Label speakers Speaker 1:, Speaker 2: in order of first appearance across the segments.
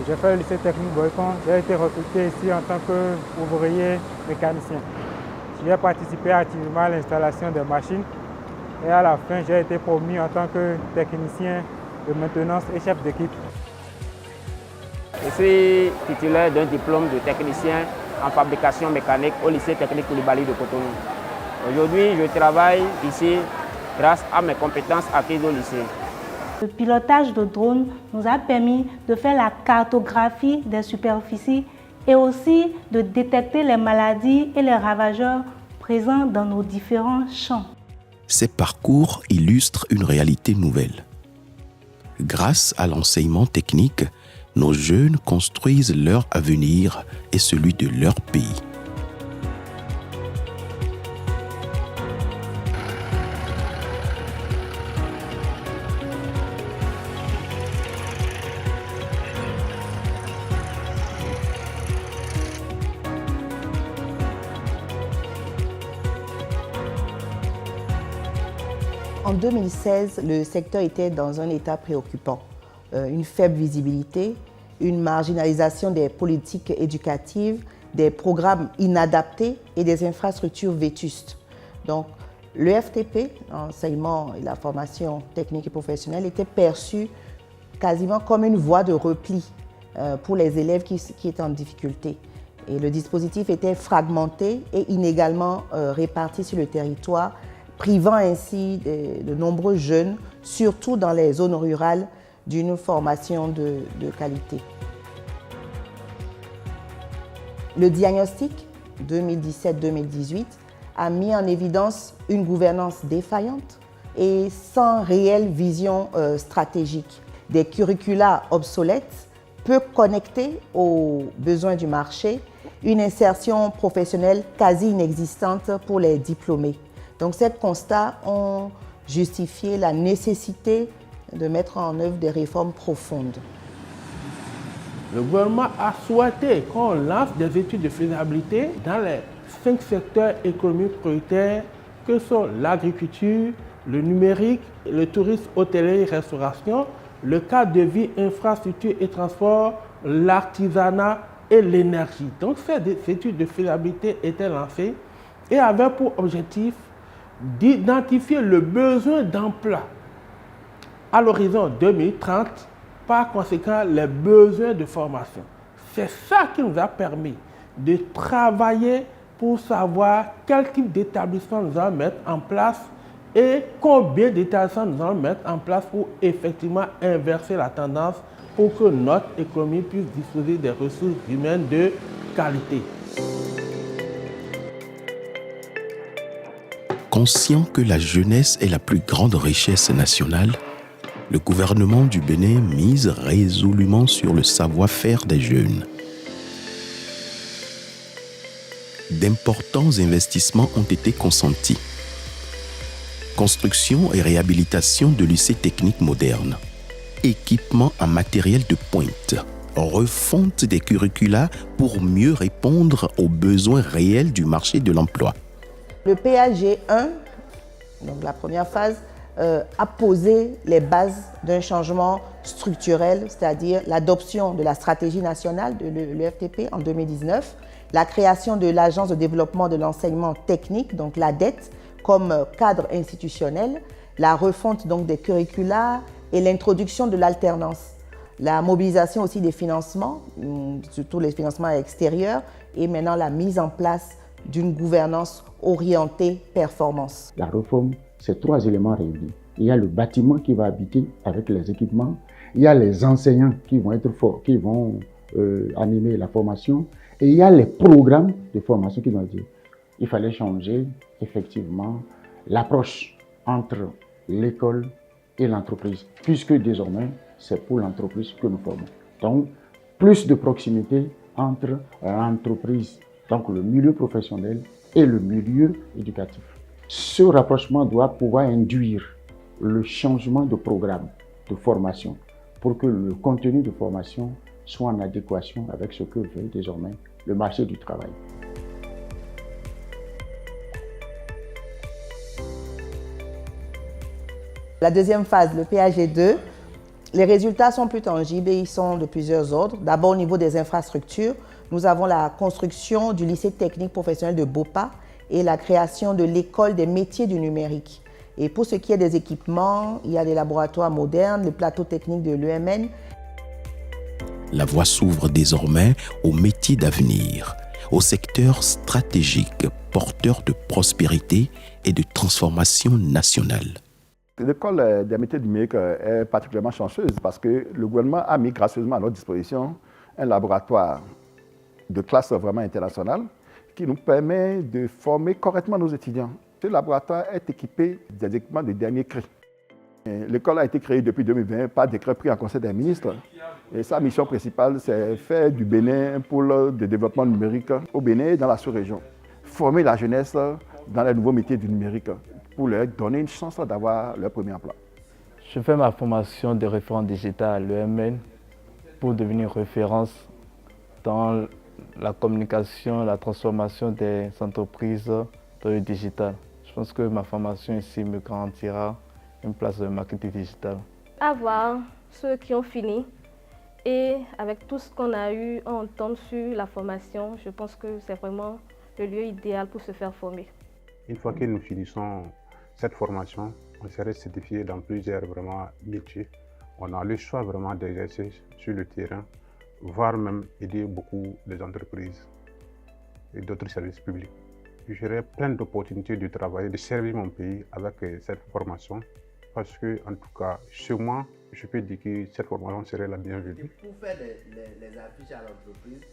Speaker 1: J'ai fait le lycée technique Boycon. J'ai été recruté ici en tant qu'ouvrier mécanicien. J'ai participé activement à l'installation des machines et à la fin, j'ai été promu en tant que technicien de maintenance et chef d'équipe.
Speaker 2: Je suis titulaire d'un diplôme de technicien en fabrication mécanique au lycée technique Koulibaly de Cotonou. Aujourd'hui, je travaille ici grâce à mes compétences acquises au lycée.
Speaker 3: Le pilotage de drones nous a permis de faire la cartographie des superficies et aussi de détecter les maladies et les ravageurs présents dans nos différents champs.
Speaker 4: Ces parcours illustrent une réalité nouvelle. Grâce à l'enseignement technique, nos jeunes construisent leur avenir et celui de leur pays.
Speaker 5: En 2016, le secteur était dans un état préoccupant. Une faible visibilité, une marginalisation des politiques éducatives, des programmes inadaptés et des infrastructures vétustes. Donc, le FTP, l'enseignement et la formation technique et professionnelle, était perçu quasiment comme une voie de repli pour les élèves qui étaient en difficulté. Et le dispositif était fragmenté et inégalement réparti sur le territoire, privant ainsi de nombreux jeunes, surtout dans les zones rurales, d'une formation de qualité. Le diagnostic 2017-2018 a mis en évidence une gouvernance défaillante et sans réelle vision stratégique. Des curricula obsolètes, peu connectés aux besoins du marché, une insertion professionnelle quasi inexistante pour les diplômés. Donc ces constats ont justifié la nécessité de mettre en œuvre des réformes profondes.
Speaker 6: Le gouvernement a souhaité qu'on lance des études de faisabilité dans les 5 secteurs économiques prioritaires que sont l'agriculture, le numérique, le tourisme, hôtellerie et restauration, le cadre de vie, infrastructure et transport, l'artisanat et l'énergie. Donc ces études de faisabilité étaient lancées et avaient pour objectif d'identifier le besoin d'emploi à l'horizon 2030, par conséquent les besoins de formation. C'est ça qui nous a permis de travailler pour savoir quel type d'établissement nous allons mettre en place et combien d'établissements nous allons mettre en place pour effectivement inverser la tendance pour que notre économie puisse disposer des ressources humaines de qualité.
Speaker 4: Conscient que la jeunesse est la plus grande richesse nationale, le gouvernement du Bénin mise résolument sur le savoir-faire des jeunes. D'importants investissements ont été consentis. Construction et réhabilitation de lycées techniques modernes, équipement en matériel de pointe, refonte des curricula pour mieux répondre aux besoins réels du marché de l'emploi.
Speaker 5: Le PAG 1, donc la première phase, a posé les bases d'un changement structurel, c'est-à-dire l'adoption de la stratégie nationale de l'EFTP en 2019, la création de l'Agence de développement de l'enseignement technique, donc l'ADET, comme cadre institutionnel, la refonte donc des curricula et l'introduction de l'alternance, la mobilisation aussi des financements, surtout les financements extérieurs, et maintenant la mise en place d'une gouvernance orientée performance.
Speaker 7: La réforme, c'est 3 éléments réunis. Il y a le bâtiment qui va habiter avec les équipements, il y a les enseignants qui vont être forts, qui vont animer la formation, et il y a les programmes de formation qui vont dire. Il fallait changer effectivement l'approche entre l'école et l'entreprise, puisque désormais, c'est pour l'entreprise que nous formons. Donc, plus de proximité entre l'entreprise, donc le milieu professionnel et le milieu éducatif. Ce rapprochement doit pouvoir induire le changement de programme de formation pour que le contenu de formation soit en adéquation avec ce que veut désormais le marché du travail.
Speaker 5: La deuxième phase, le PAG 2, Les résultats sont plus tangibles et ils sont de plusieurs ordres. D'abord, au niveau des infrastructures, nous avons la construction du lycée technique professionnel de Bopa et la création de l'école des métiers du numérique. Et pour ce qui est des équipements, il y a des laboratoires modernes, le plateau technique de l'UMN.
Speaker 4: La voie s'ouvre désormais aux métiers d'avenir, au secteur stratégique, porteur de prospérité et de transformation nationale.
Speaker 8: L'école des métiers numériques est particulièrement chanceuse parce que le gouvernement a mis gracieusement à notre disposition un laboratoire de classe vraiment internationale qui nous permet de former correctement nos étudiants. Ce laboratoire est équipé des équipements de dernier cri. L'école a été créée depuis 2020 par décret pris en Conseil des ministres. Et sa mission principale, c'est faire du Bénin un pôle de développement numérique au Bénin et dans la sous-région. Former la jeunesse dans les nouveaux métiers du numérique pour leur donner une chance d'avoir leur premier emploi.
Speaker 9: Je fais ma formation de référent digital à l'UMN pour devenir référence dans la communication, la transformation des entreprises dans le digital. Je pense que ma formation ici me garantira une place de marketing digital.
Speaker 10: Avoir ceux qui ont fini et avec tout ce qu'on a eu à entendre sur la formation, je pense que c'est vraiment le lieu idéal pour se faire former.
Speaker 11: Une fois que nous finissons cette formation, on serait certifié dans plusieurs métiers. On a le choix vraiment d'exercer sur le terrain, voire même aider beaucoup les entreprises et d'autres services publics. J'aurai plein d'opportunités de travailler, de servir mon pays avec cette formation parce que, en tout cas, chez moi, je peux dire que cette formation serait la bienvenue.
Speaker 12: Et pour faire les affiches à l'entreprise,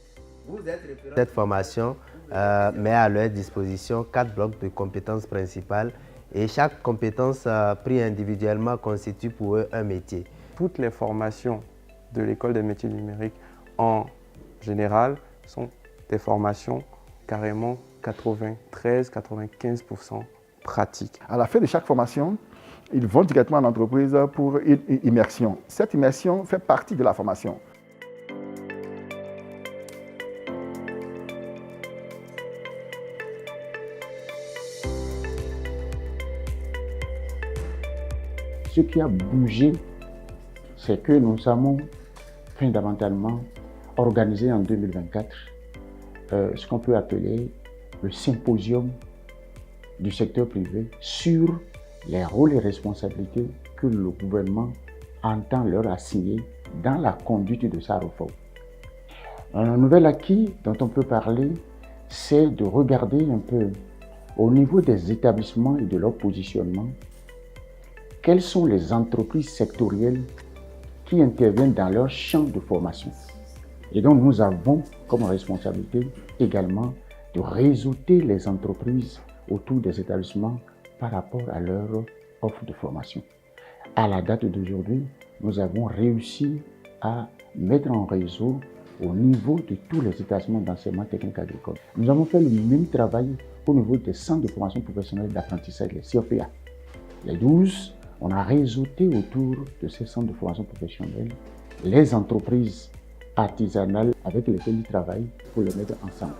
Speaker 12: vous êtes référent.
Speaker 13: Cette formation met à leur disposition 4 blocs de compétences principales et chaque compétence prise individuellement constitue pour eux un métier.
Speaker 14: Toutes les formations de l'école des métiers numériques en général sont des formations carrément 93-95% pratiques.
Speaker 8: À la fin de chaque formation, ils vont directement en entreprise pour une immersion. Cette immersion fait partie de la formation.
Speaker 7: Ce qui a bougé, c'est que nous avons fondamentalement organisé en 2024 ce qu'on peut appeler le symposium du secteur privé sur les rôles et responsabilités que le gouvernement entend leur assigner dans la conduite de sa réforme. Un nouvel acquis dont on peut parler, c'est de regarder un peu au niveau des établissements et de leur positionnement, quelles sont les entreprises sectorielles qui interviennent dans leur champ de formation. Et donc nous avons comme responsabilité également de réseauter les entreprises autour des établissements par rapport à leur offre de formation. À la date d'aujourd'hui, nous avons réussi à mettre en réseau au niveau de tous les établissements d'enseignement technique agricole. Nous avons fait le même travail au niveau des centres de formation professionnelle d'apprentissage, les CFPA. Les 12, on a réseauté autour de ces centres de formation professionnelle les entreprises artisanales avec lesquelles ils travaillent pour les mettre ensemble.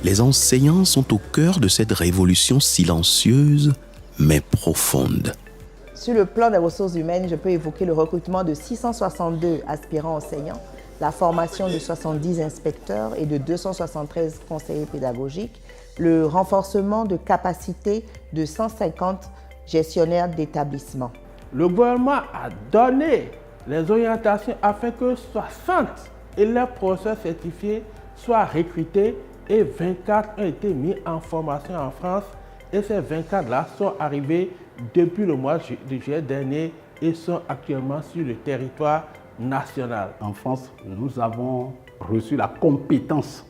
Speaker 4: Les enseignants sont au cœur de cette révolution silencieuse mais profonde.
Speaker 5: Sur le plan des ressources humaines, je peux évoquer le recrutement de 662 aspirants enseignants, la formation de 70 inspecteurs et de 273 conseillers pédagogiques, le renforcement de capacités de 150 gestionnaires d'établissements.
Speaker 6: Le gouvernement a donné les orientations afin que 60 élèves professeurs certifiés soient recrutés et 24 ont été mis en formation en France. Et ces 24-là sont arrivés depuis le mois de juillet dernier et sont actuellement sur le territoire national.
Speaker 15: En France, nous avons reçu la compétence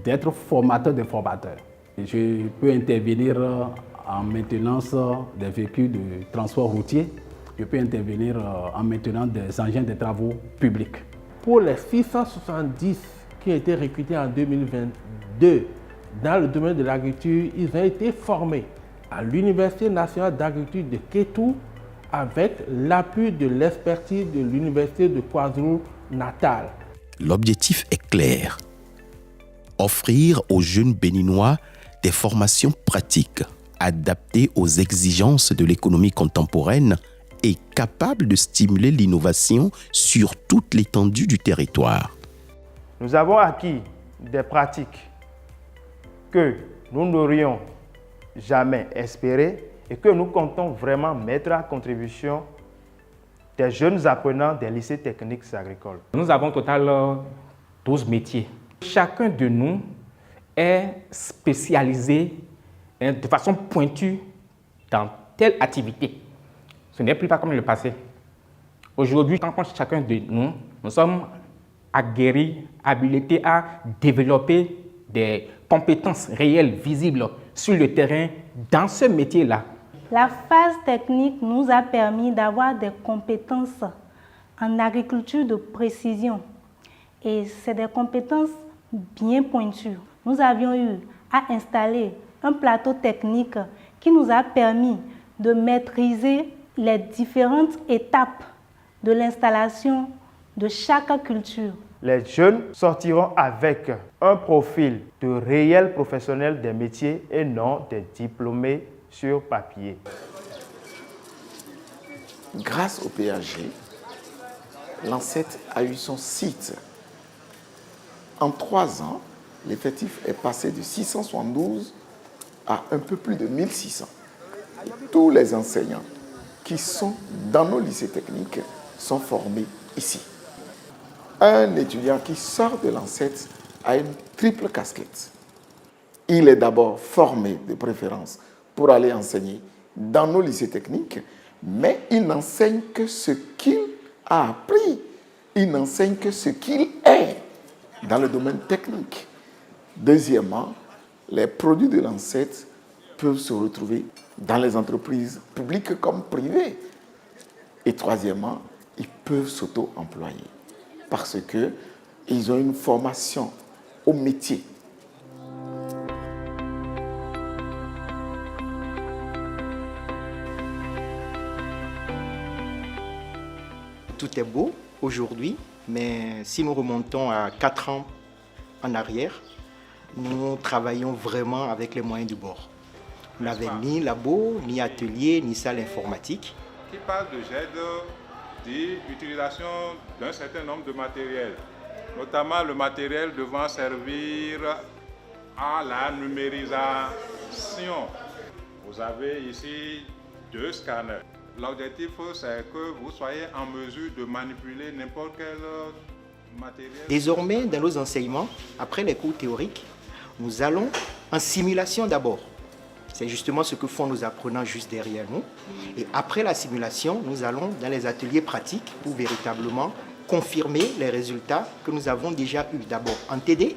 Speaker 15: d'être formateur des formateurs. Je peux intervenir en maintenance des véhicules de transport routier. Je peux intervenir en maintenance des engins de travaux publics.
Speaker 6: Pour les 670 qui ont été recrutés en 2022 dans le domaine de l'agriculture, ils ont été formés à l'Université nationale d'agriculture de Kétou avec l'appui de l'expertise de l'Université de KwaZulu-Natal.
Speaker 4: L'objectif est clair. Offrir aux jeunes béninois des formations pratiques adapté aux exigences de l'économie contemporaine et capable de stimuler l'innovation sur toute l'étendue du territoire.
Speaker 16: Nous avons acquis des pratiques que nous n'aurions jamais espérées et que nous comptons vraiment mettre à contribution des jeunes apprenants des lycées techniques agricoles.
Speaker 17: Nous avons au total 12 métiers. Chacun de nous est spécialisé de façon pointue dans telle activité. Ce n'est plus pas comme le passé. Aujourd'hui, quand chacun de nous sommes aguerris, habilités à développer des compétences réelles, visibles sur le terrain dans ce métier-là.
Speaker 3: La phase technique nous a permis d'avoir des compétences en agriculture de précision. Et c'est des compétences bien pointues. Nous avions eu à installer un plateau technique qui nous a permis de maîtriser les différentes étapes de l'installation de chaque culture.
Speaker 16: Les jeunes sortiront avec un profil de réels professionnels des métiers et non des diplômés sur papier.
Speaker 18: Grâce au PAG, l'ANSET a eu son site. En 3 ans, l'effectif est passé de 672 à un peu plus de 1600. Tous les enseignants qui sont dans nos lycées techniques sont formés ici. Un étudiant qui sort de l'ANSET a une triple casquette. Il est d'abord formé de préférence pour aller enseigner dans nos lycées techniques, mais il n'enseigne que ce qu'il a appris. Il n'enseigne que ce qu'il est dans le domaine technique. Deuxièmement, les produits de l'ANSET peuvent se retrouver dans les entreprises publiques comme privées. Et troisièmement, ils peuvent s'auto-employer parce qu'ils ont une formation au métier.
Speaker 19: Tout est beau aujourd'hui, mais si nous remontons à 4 ans en arrière, nous travaillons vraiment avec les moyens du bord. Vous n'avez ni labo, ni atelier, ni salle informatique.
Speaker 11: Qui parle de GED dit utilisation d'un certain nombre de matériels, notamment le matériel devant servir à la numérisation. Vous avez ici 2 scanners. L'objectif, c'est que vous soyez en mesure de manipuler n'importe quel matériel.
Speaker 19: Désormais, dans nos enseignements, après les cours théoriques, nous allons en simulation d'abord. C'est justement ce que font nos apprenants juste derrière nous. Et après la simulation, nous allons dans les ateliers pratiques pour véritablement confirmer les résultats que nous avons déjà eus d'abord en TD,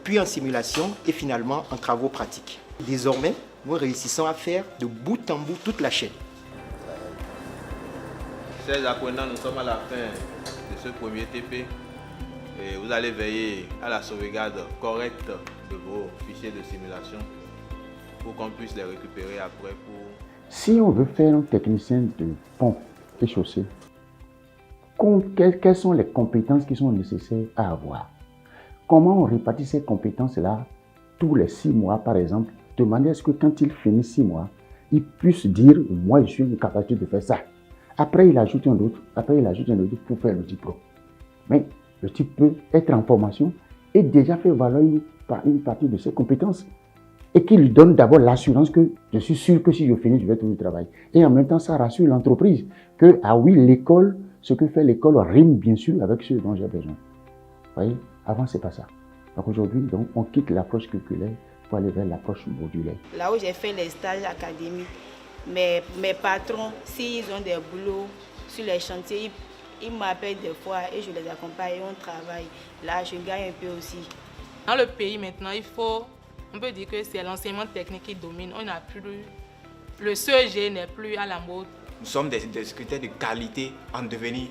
Speaker 19: puis en simulation et finalement en travaux pratiques. Désormais, nous réussissons à faire de bout en bout toute la chaîne.
Speaker 20: Chers apprenants, nous sommes à la fin de ce premier TP et vous allez veiller à la sauvegarde correcte de vos fichiers de simulation pour qu'on puisse les récupérer après pour...
Speaker 7: Si on veut faire un technicien de pont et chaussée, quelles sont les compétences qui sont nécessaires à avoir? Comment on répartit ces compétences-là tous les 6 mois, par exemple, de manière à ce que quand il finit 6 mois, il puisse dire « moi, je suis une capacité de faire ça ». Après, il ajoute un autre, après, il ajoute un autre pour faire le diplôme. Mais le type peut être en formation et déjà faire valoir une partie de ses compétences et qui lui donne d'abord l'assurance que je suis sûr que si je finis, je vais trouver du travail. Et en même temps, ça rassure l'entreprise que, ah oui, l'école, ce que fait l'école rime bien sûr avec ce dont j'ai besoin. Vous voyez, avant, c'est pas ça. Donc aujourd'hui, donc, on quitte l'approche curriculaire pour aller vers l'approche modulaire.
Speaker 21: Là où j'ai fait les stages académiques, mes patrons, s'ils ont des boulots sur les chantiers, ils m'appellent des fois et je les accompagne et on travaille. Là, je gagne un peu aussi.
Speaker 22: Dans le pays maintenant, on peut dire que c'est l'enseignement technique qui domine. On n'a plus, le CEG n'est plus à la mode.
Speaker 23: Nous sommes des secrétaires de qualité en devenir.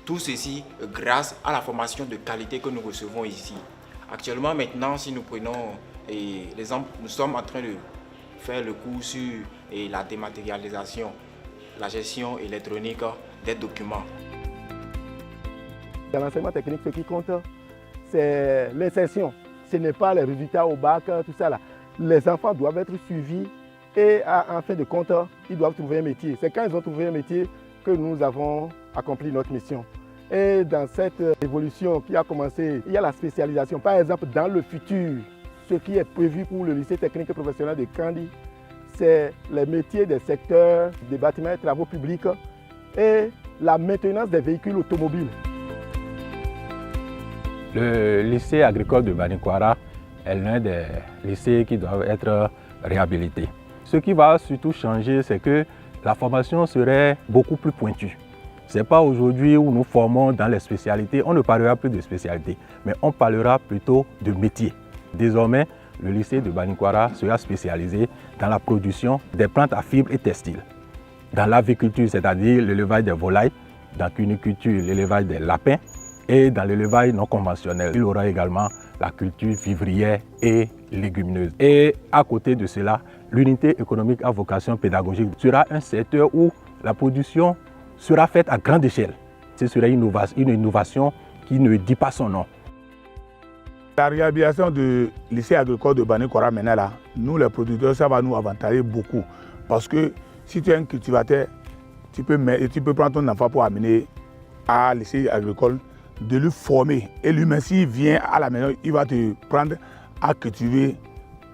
Speaker 23: Tout ceci grâce à la formation de qualité que nous recevons ici. Actuellement, maintenant, si nous prenons l'exemple, nous sommes en train de faire le cours sur la dématérialisation, la gestion électronique des documents.
Speaker 6: Dans l'enseignement technique, ce qui compte, c'est l'insertion. Ce n'est pas les résultats au bac, tout ça là. Les enfants doivent être suivis
Speaker 1: et en fin de compte, ils doivent trouver un métier. C'est quand ils ont trouvé un métier que nous avons accompli notre mission. Et dans cette évolution qui a commencé, il y a la spécialisation. Par exemple, dans le futur, ce qui est prévu pour le lycée technique et professionnel de Kandi, c'est les métiers des secteurs des bâtiments et travaux publics et la maintenance des véhicules automobiles.
Speaker 2: Le lycée agricole de Banikwara est l'un des lycées qui doivent être réhabilités. Ce qui va surtout changer, c'est que la formation serait beaucoup plus pointue. Ce n'est pas aujourd'hui où nous formons dans les spécialités, on ne parlera plus de spécialités, mais on parlera plutôt de métiers. Désormais, le lycée de Banikwara sera spécialisé dans la production des plantes à fibres et textiles, dans l'aviculture, c'est-à-dire l'élevage des volailles, dans la cuniculture, l'élevage des lapins, et dans l'élevage non conventionnel. Il y aura également la culture vivrière et légumineuse. Et à côté de cela, l'unité économique à vocation pédagogique sera un secteur où la production sera faite à grande échelle. Ce sera une innovation qui ne dit pas son nom.
Speaker 9: La réhabilitation du lycée agricole de Banikwara maintenant là, nous les producteurs, ça va nous avantager beaucoup. Parce que si tu es un cultivateur, tu peux prendre ton enfant pour amener à lycée agricole, de lui former. Et lui-même, s'il vient à la maison, il va te prendre à cultiver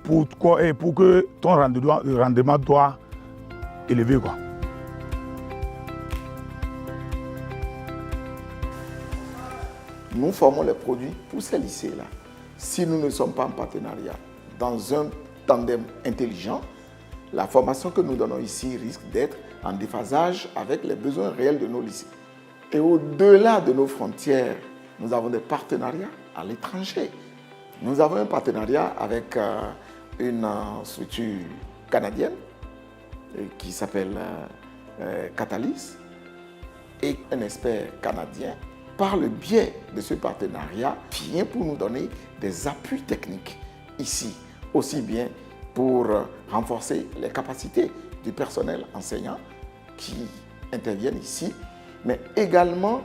Speaker 9: pour que ton rendement soit élevé, quoi.
Speaker 18: Nous formons les produits pour ces lycées-là. Si nous ne sommes pas en partenariat, dans un tandem intelligent, la formation que nous donnons ici risque d'être en déphasage avec les besoins réels de nos lycées. Et au-delà de nos frontières, nous avons des partenariats à l'étranger. Nous avons un partenariat avec une structure canadienne qui s'appelle Catalyst et un expert canadien. Par le biais de ce partenariat, vient pour nous donner des appuis techniques ici, aussi bien pour renforcer les capacités du personnel enseignant qui interviennent ici, mais également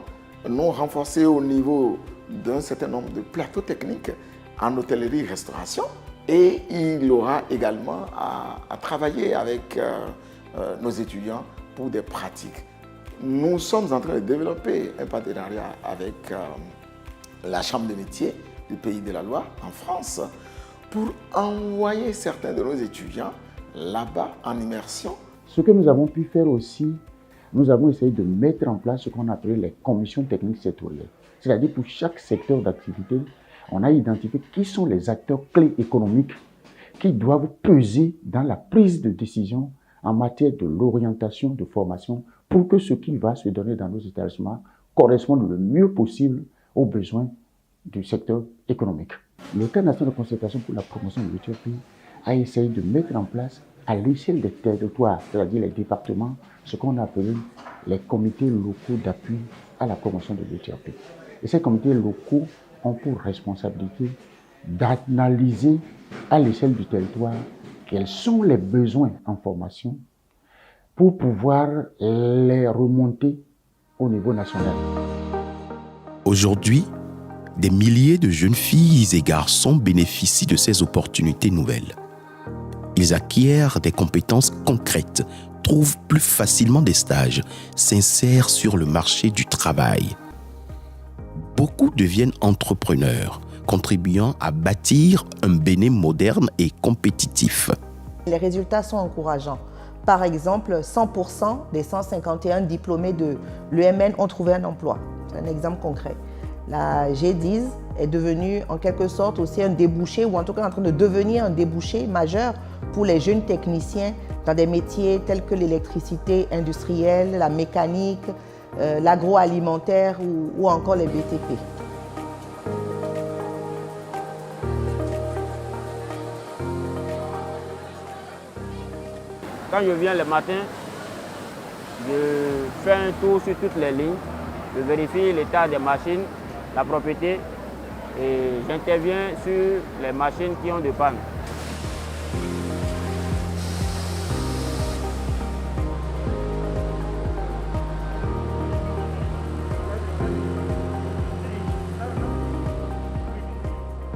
Speaker 18: nous renforcer au niveau d'un certain nombre de plateaux techniques en hôtellerie-restauration. Et il aura également à travailler avec nos étudiants pour des pratiques. Nous sommes en train de développer un partenariat avec la Chambre des métiers du Pays de la Loire en France pour envoyer certains de nos étudiants là-bas en immersion.
Speaker 7: Ce que nous avons pu faire aussi, nous avons essayé de mettre en place ce qu'on appelle les commissions techniques sectorielles. C'est-à-dire pour chaque secteur d'activité, on a identifié qui sont les acteurs clés économiques qui doivent peser dans la prise de décision en matière de l'orientation, de formation, pour que ce qui va se donner dans nos établissements corresponde le mieux possible aux besoins du secteur économique. L'État national de concertation pour la promotion de l'Éthiopie a essayé de mettre en place à l'échelle des territoires, c'est-à-dire les départements, ce qu'on appelle les comités locaux d'appui à la promotion de l'Éthiopie. Et ces comités locaux ont pour responsabilité d'analyser à l'échelle du territoire quels sont les besoins en formation pour pouvoir les remonter au niveau national.
Speaker 4: Aujourd'hui, des milliers de jeunes filles et garçons bénéficient de ces opportunités nouvelles. Ils acquièrent des compétences concrètes, trouvent plus facilement des stages, s'insèrent sur le marché du travail. Beaucoup deviennent entrepreneurs, contribuant à bâtir un Bénin moderne et compétitif.
Speaker 5: Les résultats sont encourageants. Par exemple, 100% des 151 diplômés de l'UMN ont trouvé un emploi. C'est un exemple concret. La G10 est devenue en quelque sorte aussi un débouché, ou en tout cas en train de devenir un débouché majeur pour les jeunes techniciens dans des métiers tels que l'électricité industrielle, la mécanique, l'agroalimentaire ou encore les BTP.
Speaker 16: Quand je viens le matin, je fais un tour sur toutes les lignes, je vérifie l'état des machines, la propriété, et j'interviens sur les machines qui ont des pannes.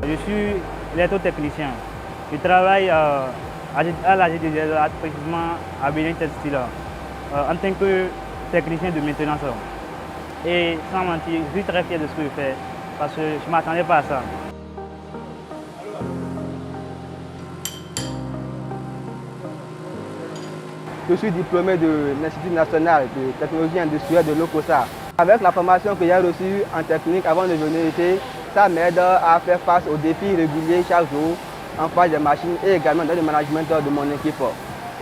Speaker 24: Je suis électrotechnicien. Je travaille
Speaker 10: à l'AG de Diaza, précisément à Bénin Textile, en tant que technicien de maintenance. Et sans mentir, je suis très fier de ce que je fais parce que je ne m'attendais pas à ça.
Speaker 12: Je suis diplômé de l'Institut national de technologie industrielle de l'OCOSA. Avec la formation que j'ai reçue en technique avant de venir ici, ça m'aide à faire face aux défis réguliers chaque jour en face des machines et également dans le management de mon équipe.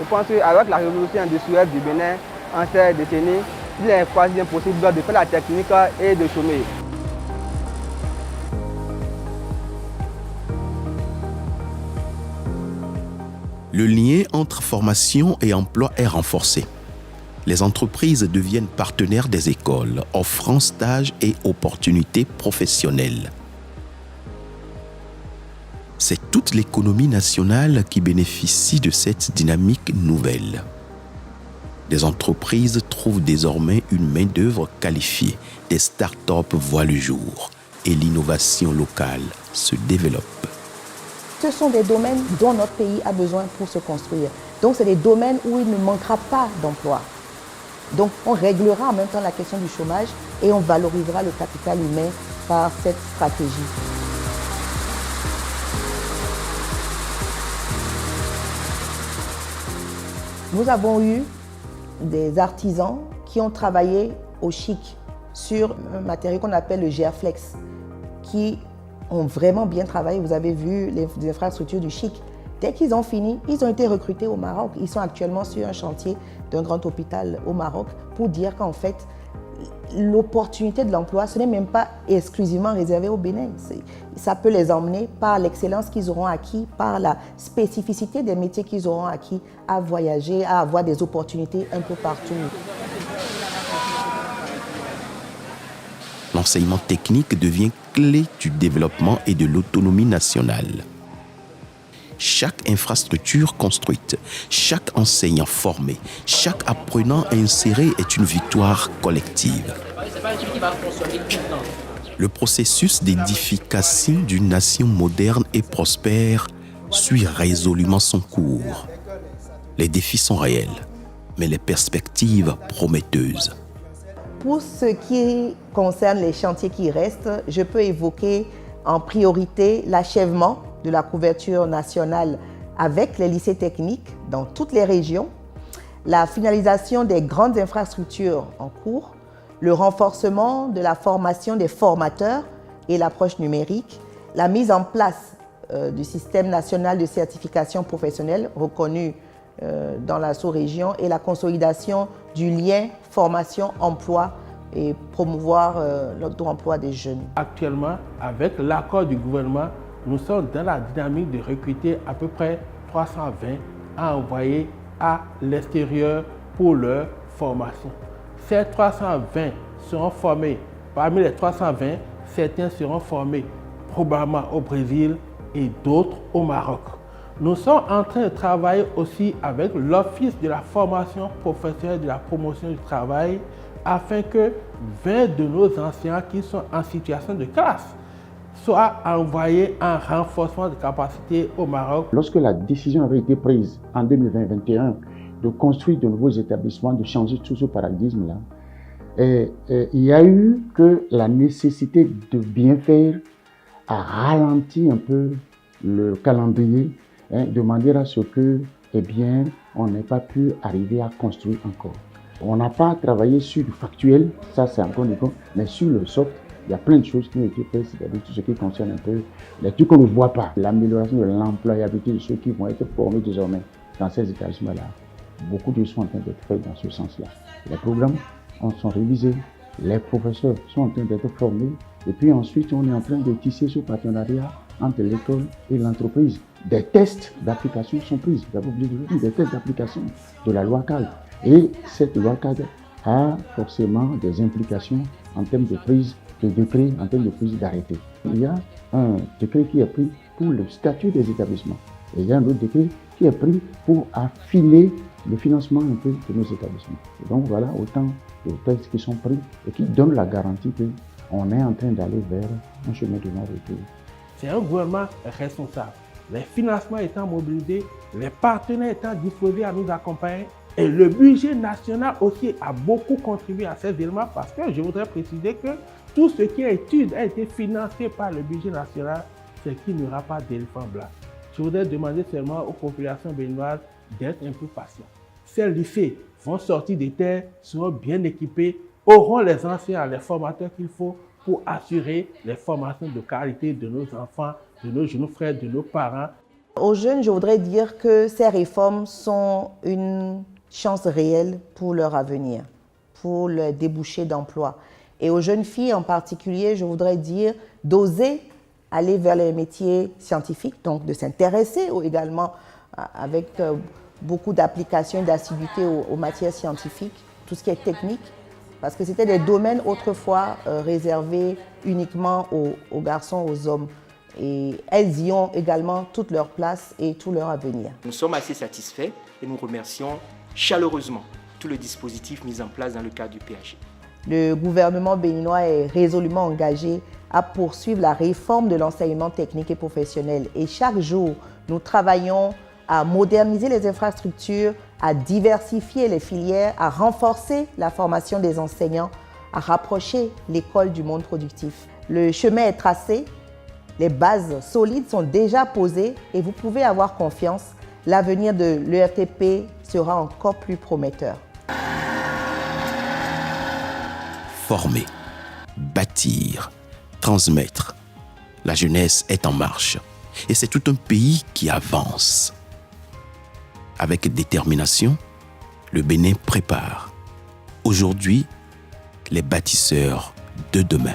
Speaker 12: Je pense qu'avec la révolution industrielle du Bénin en ces décennies, il est quasi impossible de faire la technique et de chômer.
Speaker 4: Le lien entre formation et emploi est renforcé. Les entreprises deviennent partenaires des écoles, offrant stages et opportunités professionnelles. C'est toute l'économie nationale qui bénéficie de cette dynamique nouvelle. Des entreprises trouvent désormais une main-d'œuvre qualifiée, des start-up voient le jour et l'innovation locale se développe.
Speaker 5: Ce sont des domaines dont notre pays a besoin pour se construire. Donc, c'est des domaines où il ne manquera pas d'emplois. Donc, on réglera en même temps la question du chômage et on valorisera le capital humain par cette stratégie. Nous avons eu des artisans qui ont travaillé au chic sur un matériau qu'on appelle le GeaFlex, qui ont vraiment bien travaillé. Vous avez vu les infrastructures du chic. Dès qu'ils ont fini, ils ont été recrutés au Maroc. Ils sont actuellement sur un chantier d'un grand hôpital au Maroc pour dire qu'en fait, l'opportunité de l'emploi, ce n'est même pas exclusivement réservé au Bénin. Ça peut les emmener par l'excellence qu'ils auront acquis, par la spécificité des métiers qu'ils auront acquis, à voyager, à avoir des opportunités un peu partout.
Speaker 4: L'enseignement technique devient clé du développement et de l'autonomie nationale. Chaque infrastructure construite, chaque enseignant formé, chaque apprenant inséré est une victoire collective. Le processus d'édification d'une nation moderne et prospère suit résolument son cours. Les défis sont réels, mais les perspectives prometteuses.
Speaker 5: Pour ce qui concerne les chantiers qui restent, je peux évoquer en priorité l'achèvement de la couverture nationale avec les lycées techniques dans toutes les régions, la finalisation des grandes infrastructures en cours, le renforcement de la formation des formateurs et l'approche numérique, la mise en place du système national de certification professionnelle reconnu dans la sous-région et la consolidation du lien formation-emploi et promouvoir l'auto-emploi des jeunes.
Speaker 6: Actuellement, avec l'accord du gouvernement, nous sommes dans la dynamique de recruter à peu près 320 à envoyer à l'extérieur pour leur formation. Ces 320 seront formés. Parmi les 320, certains seront formés probablement au Brésil et d'autres au Maroc. Nous sommes en train de travailler aussi avec l'Office de la formation professionnelle de la promotion du travail afin que 20 de nos enseignants qui sont en situation de classe soient envoyés en renforcement de capacité au Maroc.
Speaker 7: Lorsque la décision avait été prise en 2020-2021 de construire de nouveaux établissements, de changer tout ce paradigme-là, il y a eu que la nécessité de bien faire a ralenti un peu le calendrier, de manière à ce que, on n'ait pas pu arriver à construire encore. On n'a pas travaillé sur du factuel, ça c'est encore une chose, mais sur le soft, il y a plein de choses qui ont été faites, c'est-à-dire tout ce qui concerne un peu les trucs qu'on ne voit pas. L'amélioration de l'employabilité de ceux qui vont être formés désormais dans ces établissements-là. Beaucoup de choses sont en train d'être faites dans ce sens-là. Les programmes sont révisés, les professeurs sont en train d'être formés, et puis ensuite on est en train de tisser ce partenariat entre l'école et l'entreprise. Des tests d'application sont pris, des tests d'application de la loi cadre. Et cette loi cadre a forcément des implications en termes de prise de décret, en termes de prise d'arrêté. Il y a un décret qui est pris pour le statut des établissements. Et il y a un autre décret qui est pris pour affiner le financement un peu de nos établissements. Et donc voilà autant de textes qui sont pris et qui donnent la garantie qu'on est en train d'aller vers un chemin de non-retour.
Speaker 6: C'est un gouvernement responsable. les financements étant mobilisés, les partenaires étant disposés à nous accompagner, et le budget national aussi a beaucoup contribué à ces éléments parce que je voudrais préciser que tout ce qui est étude a été financé par le budget national, c'est qu'il n'y aura pas d'éléphant blanc. Je voudrais demander seulement aux populations béninoises d'être un peu patients. Ces lycées vont sortir des terres, seront bien équipés, auront les enseignants, les formateurs qu'il faut pour assurer les formations de qualité de nos enfants, de nos jeunes frères, de nos parents.
Speaker 5: Aux jeunes, je voudrais dire que ces réformes sont une chance réelle pour leur avenir, pour le débouché d'emploi. Et aux jeunes filles en particulier, je voudrais dire d'oser aller vers les métiers scientifiques, donc de s'intéresser également avec beaucoup d'applications et d'assiduité aux matières scientifiques, tout ce qui est technique, parce que c'était des domaines autrefois réservés uniquement aux garçons, aux hommes. Et elles y ont également toute leur place et tout leur avenir.
Speaker 19: Nous sommes assez satisfaits et nous remercions chaleureusement tout le dispositif mis en place dans le cadre du PAG.
Speaker 5: Le gouvernement béninois est résolument engagé à poursuivre la réforme de l'enseignement technique et professionnel. Et chaque jour, nous travaillons à moderniser les infrastructures, à diversifier les filières, à renforcer la formation des enseignants, à rapprocher l'école du monde productif. Le chemin est tracé, les bases solides sont déjà posées et vous pouvez avoir confiance. L'avenir de l'ERTP sera encore plus prometteur.
Speaker 4: Former, bâtir, transmettre. La jeunesse est en marche et c'est tout un pays qui avance. Avec détermination, le Bénin prépare aujourd'hui les bâtisseurs de demain.